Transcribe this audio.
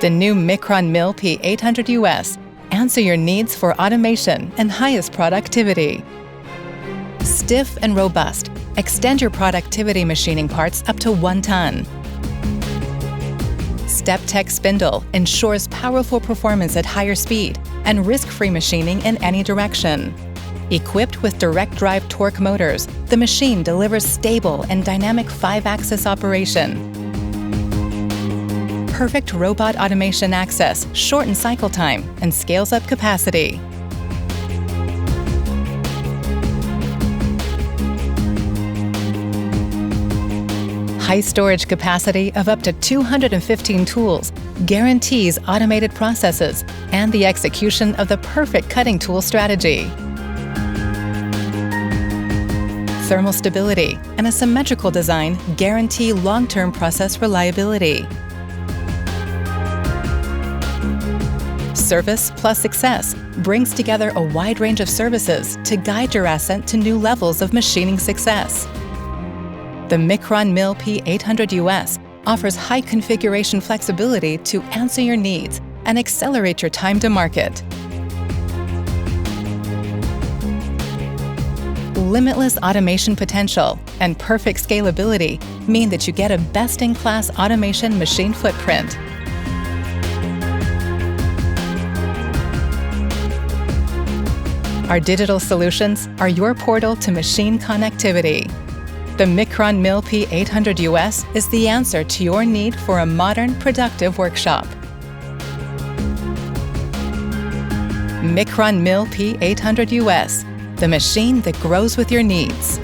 The new Mikron MILL P 800 US answer your needs for automation and highest productivity. Stiff and robust, extend your productivity machining parts up to 1 ton. StepTech spindle ensures powerful performance at higher speed and risk-free machining in any direction. Equipped with direct drive torque motors, the machine delivers stable and dynamic 5-axis operation. Perfect robot automation access shortens cycle time and scales up capacity. High storage capacity of up to 215 tools guarantees automated processes and the execution of the perfect cutting tool strategy. Thermal stability and a symmetrical design guarantee long-term process reliability. Service plus success brings together a wide range of services to guide your asset to new levels of machining success. The Mikron MILL P 800 US offers high configuration flexibility to answer your needs and accelerate your time to market. Limitless automation potential and perfect scalability mean that you get a best-in-class automation machine footprint. Our digital solutions are your portal to machine connectivity. The Mikron MILL P 800 US is the answer to your need for a modern, productive workshop. Mikron MILL P 800 US, the machine that grows with your needs.